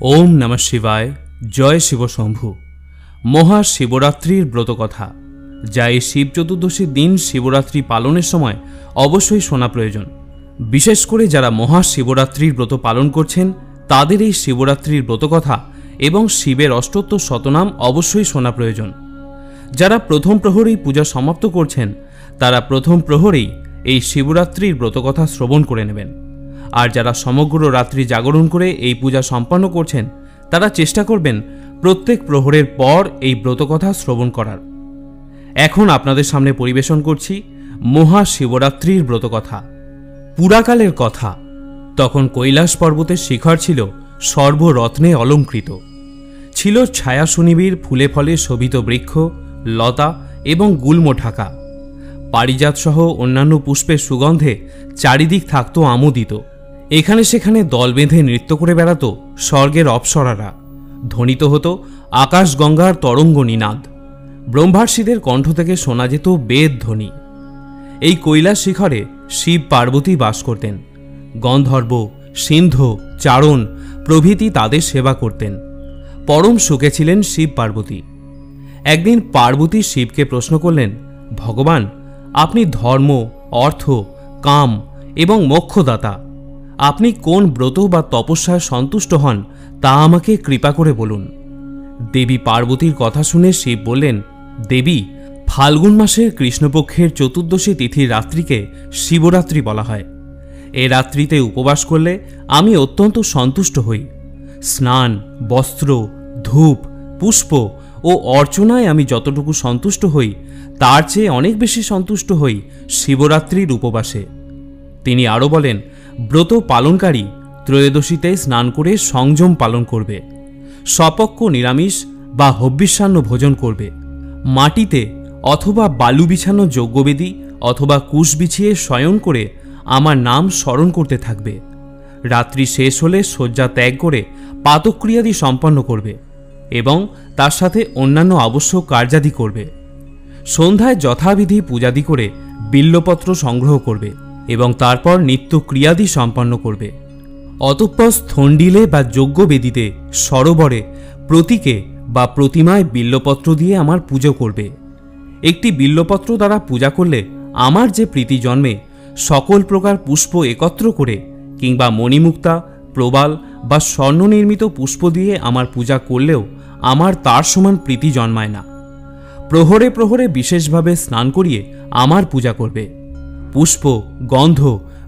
ओम नमः शिवाय। जय शिव शम्भु। महाशिवरात्रिर ब्रतकथा जा शिव चतुर्दशीर दिन शिवरात्रि पालनेर समय अवश्यई शोना प्रयोजन। विशेष करे जारा महाशिवरात्रिर ब्रत पालन करछेन तादेर एई शिवरात्रिर ब्रतकथा एवं शिवेर अष्टोत्तर शतनाम अवश्यई शोना प्रयोजन। जारा प्रथम प्रहरेई पूजा समाप्त करछेन तारा प्रथम प्रहरेई एई शिवरात्रिर ब्रतकथा श्रवण करे नेबेन। और जारा समग्र रात्रि जागरण करे एई पूजा सम्पन्न करछेन तारा चेष्टा करबेन प्रत्येक प्रहरेर पर एई ब्रतकथा श्रवण करार। एखन आपनादेर सामने परिवेशन करछि महाशिवरात्रिर ब्रतकथा। पुराकालेर कथा, तखन कैलाश पर्वतेर शिखर छिलो सर्वरत्ने अलंकृत, छिलो छाया सुनिबिर फुले फले शोभित वृक्ष लता एवं गुल्म ढाका। पारिजात सह अन्यान्य पुष्पेर सुगंधे चारिदिक थाकतो आमोदित। एखाने सेखाने दल बेঁধে नृत्य करे बेড়াতো स्वर्गेर अप्सरारा। ध्वनित हतो आकाश गंगार तरंग निनाद। ब्रह्मार्षिदेर कण्ठ थेके शोना जेत बेद ध्वनि। এই কৈলাস শিখরে শিব পার্বতী বাস করতেন। গন্ধর্ব সিন্ধ চারণ প্রভৃতি তাদের সেবা করতেন। পরম সুখে ছিলেন শিব পার্বতী। একদিন পার্বতী শিবকে প্রশ্ন করলেন, ভগবান, আপনি ধর্ম अर्थ काम एवं मोक्षदाता, আপনি কোন ব্রত বা তপস্যায় সন্তুষ্ট হন তা আমাকে কৃপা করে বলুন। দেবী পার্বতীর কথা শুনে শিব বললেন, দেবী, ফাল্গুন মাসের কৃষ্ণপক্ষের চতুর্দশী তিথির রাত্রিকে শিবরাত্রি বলা হয়। এই রাত্রিতে উপবাস করলে আমি অত্যন্ত সন্তুষ্ট হই। স্নান বস্ত্র ধূপ পুষ্প ও অর্চনায় আমি যতটুকু সন্তুষ্ট হই তার চেয়ে অনেক বেশি সন্তুষ্ট হই শিবরাত্রির উপবাসে। তিনি আরও বলেন, ব্রত পালনকারী ত্রয়োদশীতে স্নান করে সংযম পালন করবে, সপক্ষ নিরামিষ বা হব্যিষ্যান্ন ভোজন করবে, মাটিতে অথবা বালু বিছানো যজ্ঞবেদী অথবা কুশ বিছিয়ে শয়ন করে আমার নাম স্মরণ করতে থাকবে। রাত্রি শেষ হলে শয্যা ত্যাগ করে পাতক্রিয়াদি সম্পন্ন করবে এবং তার সাথে অন্যান্য আবশ্যক কার্যাদি করবে। সন্ধ্যায় যথাবিধি পূজাদি করে বিল্লপত্র সংগ্রহ করবে এবং তারপর নিত্য ক্রিয়াদি সম্পন্ন করবে। অতঃপর স্থণ্ডিলে বা যজ্ঞবেদিতে সরোবরে প্রতীকে বা প্রতিমায় বিল্লপত্র দিয়ে আমার পুজো করবে। একটি বিল্লপত্র দ্বারা পূজা করলে আমার যে প্রীতি জন্মে সকল প্রকার পুষ্প একত্র করে কিংবা মণিমুক্তা প্রবাল বা স্বর্ণ নির্মিত পুষ্প দিয়ে আমার পূজা করলেও আমার তার সমান প্রীতি জন্মায় না। প্রহরে প্রহরে বিশেষভাবে স্নান করিয়ে আমার পূজা করবে। পুষ্প গন্ধ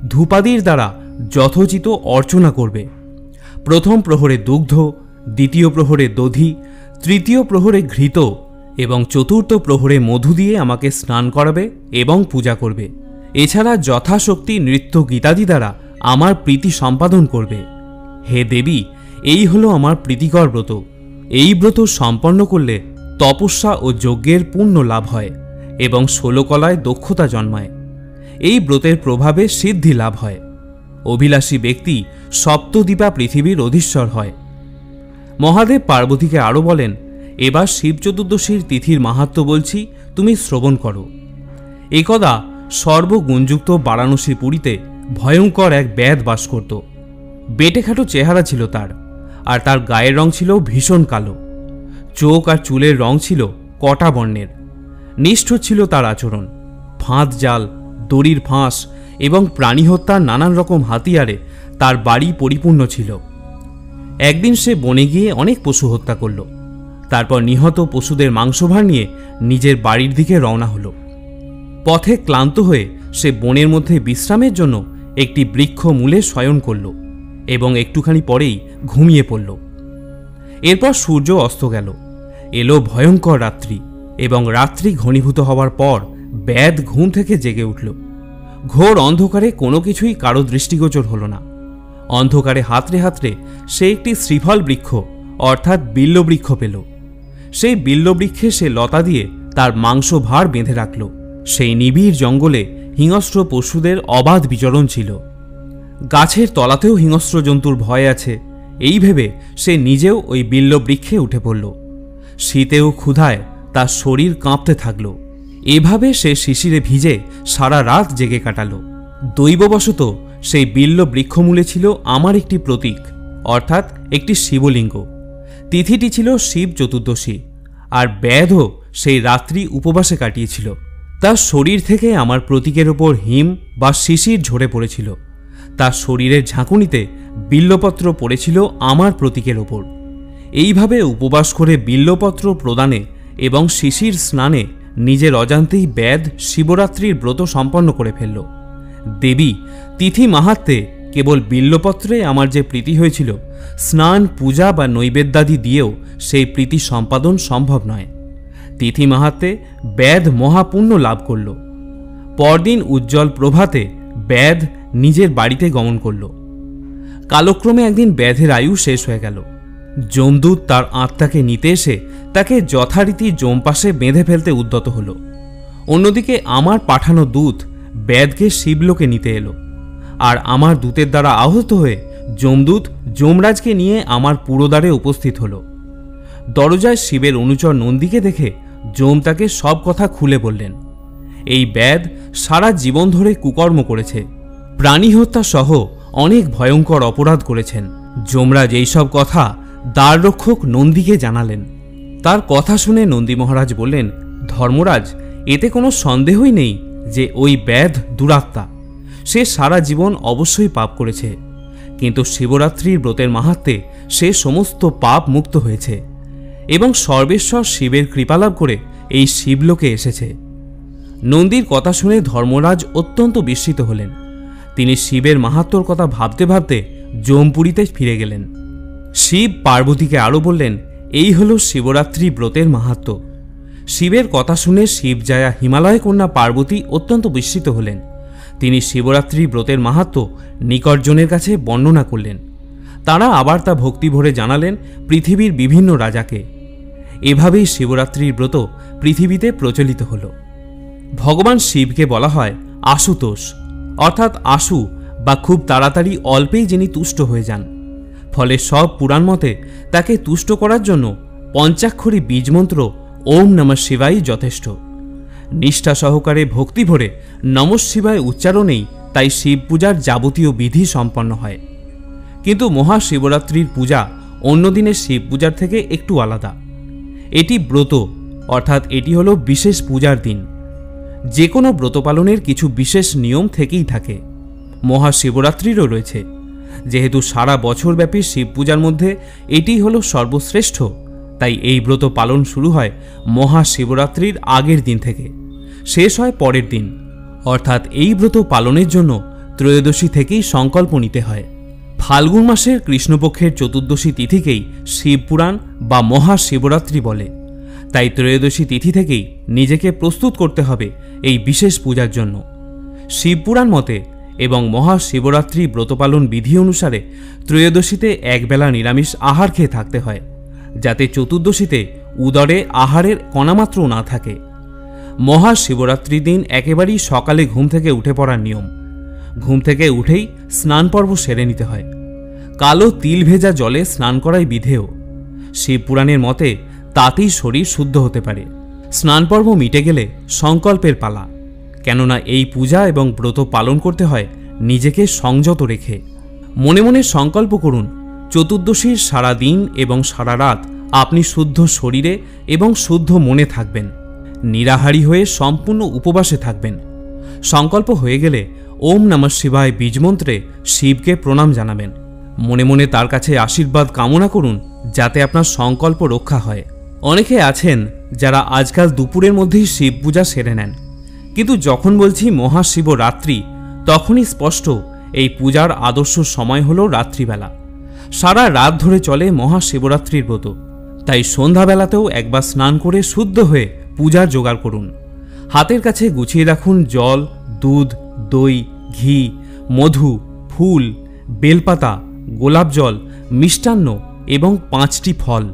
ধূপাদির দ্বারা যথোচিত অর্চনা করবে। প্রথম প্রহরে দুগ্ধ, দ্বিতীয় প্রহরে দধি, তৃতীয় প্রহরে ঘৃত এবং চতুর্থ প্রহরে মধু দিয়ে আমাকে স্নান করাবে এবং পূজা করবে। এছাড়া যথাশক্তি নৃত্য গীতাদি দ্বারা আমার প্রীতি সম্পাদন করবে। হে দেবী, এই হলো আমার প্রীতিকর ব্রত। এই ব্রত সম্পন্ন করলে তপস্যা ও যজ্ঞের পুণ্য লাভ হয় এবং ষোলকলায় দক্ষতা জন্মায়। এই ব্রতের প্রভাবে সিদ্ধি লাভ হয়। অভিলাষী ব্যক্তি সপ্তদ্বীপা পৃথিবীর অধীশ্বর হয়। মহাদেব পার্বতীকে আরও বলেন, এবার শিব চতুর্দশীর তিথির মাহাত্ম্য বলছি, তুমি শ্রবণ করো। একদা সর্বগুণযুক্ত বারাণসী পুরীতে ভয়ঙ্কর এক ব্যাধ বাস করত। বেটেখাটো চেহারা ছিল তার, আর তার গায়ের রং ছিল ভীষণ কালো। চোখ আর চুলের রং ছিল কটা বর্ণের। নিষ্ঠুর ছিল তার আচরণ। ফাঁদ জাল, দড়ির ফাঁস এবং প্রাণী হত্যার নানান রকম হাতিয়ারে তার বাড়ি পরিপূর্ণ ছিল। একদিন সে বনে গিয়ে অনেক পশু হত্যা করল। তারপর নিহত পশুদের মাংসভার নিয়ে নিজের বাড়ির দিকে রওনা হলো। পথে ক্লান্ত হয়ে সে বনের মধ্যে বিশ্রামের জন্য একটি বৃক্ষ মূলে শয়ন করল এবং একটুখানি পরেই ঘুমিয়ে পড়ল। এরপর সূর্য অস্ত গেল। এলো ভয়ঙ্কর রাত্রি এবং রাত্রি ঘনীভূত হওয়ার পর ব্যাধ ঘুম থেকে জেগে উঠল। ঘোর অন্ধকারে কোনো কিছুই কারো দৃষ্টিগোচর হল না। অন্ধকারে হাতড়ে হাতড়ে সে একটি শ্রীফল বৃক্ষ অর্থাৎ বিল্লবৃক্ষ পেল। সেই বিল্লবৃক্ষে সে লতা দিয়ে তার মাংস ভার বেঁধে রাখল। সেই নিবিড় জঙ্গলে হিংস্র পশুদের অবাধ বিচরণ ছিল। গাছের তলাতেও হিংস্র জন্তুর ভয় আছে এই ভেবে সে নিজেও ওই বিল্লবৃক্ষে উঠে পড়ল। শীতে ও ক্ষুধায় তার শরীর কাঁপতে থাকল। এভাবে সে শিশিরে ভিজে সারা রাত জেগে কাটালো। দৈববশত সেই বিল্ল বৃক্ষমূলে ছিল আমার একটি প্রতীক, অর্থাৎ একটি শিবলিঙ্গ। তিথিটি ছিল শিব চতুর্দশী, আর ব্যাধও সেই রাত্রি উপবাসে কাটিয়েছিল। তার শরীর থেকে আমার প্রতীকের ওপর হিম বা শিশির ঝরে পড়েছিল। তার শরীরের ঝাঁকুনিতে বিল্লপত্র পড়েছিল আমার প্রতীকের ওপর। এইভাবে উপবাস করে বিল্লপত্র প্রদানে এবং শিশির স্নানে নিজের অজান্তেই ব্যাধ শিবরাত্রির ব্রত সম্পন্ন করে ফেলল। দেবী, তিথি মাহাত্ম্যে কেবল বিল্লপত্রে আমার যে প্রীতি হয়েছিল, স্নান, পূজা বা নৈবেদ্যাদি দিয়েও সেই প্রীতি সম্পাদন সম্ভব নয়। তিথি মাহাত্ম্যে ব্যাধ মহাপুণ্য লাভ করল। পরদিন উজ্জ্বল প্রভাতে ব্যাধ নিজের বাড়িতে গমন করল। কালক্রমে একদিন ব্যাধের আয়ু শেষ হয়ে গেল। যমদূত তার আত্মাকে নিতে এসে তাকে যথারীতি যমপাশে বেঁধে ফেলতে উদ্যত হল। অন্যদিকে আমার পাঠানো দূত ব্যাধকে শিবলোকে নিতে এলো, আর আমার দূতের দ্বারা আহত হয়ে যমদূত যমরাজকে নিয়ে আমার পুরোদ্বারে উপস্থিত হল। দরজায় শিবের অনুচর নন্দীকে দেখে যম তাকে সব কথা খুলে বললেন। এই ব্যাধ সারা জীবন ধরে কুকর্ম করেছে, প্রাণী হত্যা সহ অনেক ভয়ঙ্কর অপরাধ করেছেন। যমরাজ এইসব কথা দ্বাররক্ষক নন্দীকে জানালেন। তার কথা শুনে নন্দী মহারাজ বললেন, ধর্মরাজ, এতে কোনো সন্দেহই নেই যে ওই ব্যাধ দুরাত্মা। সে সারা জীবন অবশ্যই পাপ করেছে, কিন্তু শিবরাত্রির ব্রতের মাহাত্ম্যে সে সমস্ত পাপ মুক্ত হয়েছে এবং সর্বেশ্বর শিবের কৃপালাভ করে এই শিবলোকে এসেছে। নন্দীর কথা শুনে ধর্মরাজ অত্যন্ত বিস্মিত হলেন। তিনি শিবের মাহাত্ম্যর কথা ভাবতে ভাবতে যমপুরীতে ফিরে গেলেন। শিব পার্বতীকে আরও বললেন, এই হল শিবরাত্রি ব্রতের মাহাত্ম্য। শিবের কথা শুনে শিবজায়া হিমালয় কন্যা পার্বতী অত্যন্ত বিস্মিত হলেন। তিনি শিবরাত্রি ব্রতের মাহাত্ম্য নিকটজনের কাছে বর্ণনা করলেন। তারা আবার তা ভক্তি ভরে জানালেন পৃথিবীর বিভিন্ন রাজাকে। এভাবেই শিবরাত্রির ব্রত পৃথিবীতে প্রচলিত হল। ভগবান শিবকে বলা হয় আশুতোষ, অর্থাৎ আশু বা খুব তাড়াতাড়ি অল্পেই যিনি তুষ্ট হয়ে যান। ফলে সব পুরাণ মতে তাকে তুষ্ট করার জন্য পঞ্চাক্ষরী বীজমন্ত্র ওম নমঃ শিবায় যথেষ্ট। নিষ্ঠা সহকারে ভক্তি ভরে নমঃ শিবায় উচ্চারণেই তাই শিব পূজার যাবতীয় বিধি সম্পন্ন হয়। কিন্তু মহাশিবরাত্রির পূজা অন্য দিনের শিব পূজার থেকে একটু আলাদা। এটি ব্রত, অর্থাৎ এটি হলো বিশেষ পূজার দিন। যে কোনো ব্রত পালনের কিছু বিশেষ নিয়ম থেকেই থাকে। মহাশিবরাত্রিরও রয়েছে। যেহেতু সারা বছরব্যাপী শিব পূজার মধ্যে এটি হলো সর্বশ্রেষ্ঠ, তাই এই ব্রত পালন শুরু হয় মহাশিবরাত্রির আগের দিন থেকে, শেষ হয় পরের দিন। অর্থাৎ এই ব্রত পালনের জন্য ত্রয়োদশী থেকেই সংকল্প নিতে হয়। ফাল্গুন মাসের কৃষ্ণপক্ষের চতুর্দশী তিথিকেই শিবপুরাণ বা মহাশিবরাত্রি বলে। তাই ত্রয়োদশী তিথি থেকেই নিজেকে প্রস্তুত করতে হবে এই বিশেষ পূজার জন্য। শিবপুরাণ মতে এবং মহাশিবরাত্রি ব্রতপালন বিধি অনুসারে ত্রয়োদশীতে একবেলা নিরামিষ আহার খেয়ে থাকতে হয়, যাতে চতুর্দশীতে উদরে আহারের কণামাত্রও না থাকে। মহাশিবরাত্রির দিন একেবারেই সকালে ঘুম থেকে উঠে পড়ার নিয়ম। ঘুম থেকে উঠেই স্নান পর্ব সেরে নিতে হয়। কালো তিল ভেজা জলে স্নান করাই বিধেয়। শিবপুরাণের মতে তাতেই শরীর শুদ্ধ হতে পারে। স্নান পর্ব মিটে গেলে সংকল্পের পালা, কেননা এই পূজা এবং ব্রত পালন করতে হয় নিজেকে সংযত রেখে। মনে মনে সংকল্প করুন, চতুর্দশীর সারা দিন এবং সারা রাত আপনি শুদ্ধ শরীরে এবং শুদ্ধ মনে থাকবেন। নিরাহারী হয়ে সম্পূর্ণ উপবাসে থাকবেন। সংকল্প হয়ে গেলে ওম নমঃ শিবায় বীজমন্ত্রে শিবকে প্রণাম জানাবেন। মনে মনে তার কাছে আশীর্বাদ কামনা করুন যাতে আপনার সংকল্প রক্ষা হয়। অনেকে আছেন যারা আজকাল দুপুরের মধ্যেই শিব পূজা সেরে নেন, কিন্তু যখন বলছি মহাশিবরাত্রি তখনই স্পষ্ট এই পূজার আদর্শ সময় হলো রাত্রিবেলা। সারা রাত ধরে চলে মহাশিবরাত্রির ব্রত। তাই সন্ধ্যাবেলাতেও একবার স্নান করে শুদ্ধ হয়ে পূজার জোগাড় করুন। হাতের কাছে গুছিয়ে রাখুন জল, দুধ, দই, ঘি, মধু, ফুল, বেলপাতা, গোলাপ জল, মিষ্টান্ন এবং 5টি ফল।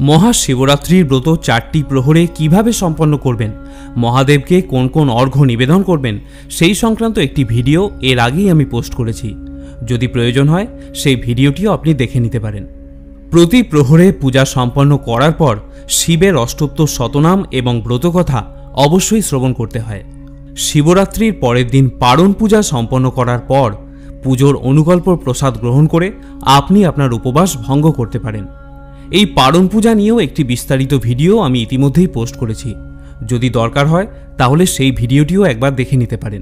মহাশিবরাত্রির ব্রত 4টি প্রহরে কিভাবে সম্পন্ন করবেন, মহাদেবকে কোন কোন অর্ঘ্য নিবেদন করবেন, সেই সংক্রান্ত একটি ভিডিও এর আগেই আমি পোস্ট করেছি। যদি প্রয়োজন হয় সেই ভিডিওটিও আপনি দেখে নিতে পারেন। প্রতি প্রহরে পূজা সম্পন্ন করার পর শিবের অষ্টোত্তর শতনাম এবং ব্রতকথা অবশ্যই শ্রবণ করতে হয়। শিবরাত্রির পরের দিন পারণ পূজা সম্পন্ন করার পর পুজোর অনুকল্প প্রসাদ গ্রহণ করে আপনি আপনার উপবাস ভঙ্গ করতে পারেন। এই পারণ পূজা নিয়েও একটি বিস্তারিত ভিডিও আমি ইতিমধ্যেই পোস্ট করেছি। যদি দরকার হয় তাহলে সেই ভিডিওটিও একবার দেখে নিতে পারেন।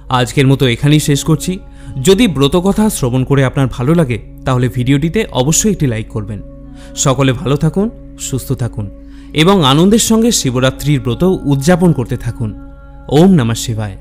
আজকের মতো এখানেই শেষ করছি। যদি ব্রতকথা শ্রবণ করে আপনার ভালো লাগে তাহলে ভিডিওটিতে অবশ্যই একটি লাইক করবেন। সকলে ভালো থাকুন, সুস্থ থাকুন এবং আনন্দের সঙ্গে শিবরাত্রির ব্রত উদযাপন করতে থাকুন। ওম নমঃ শিবায়।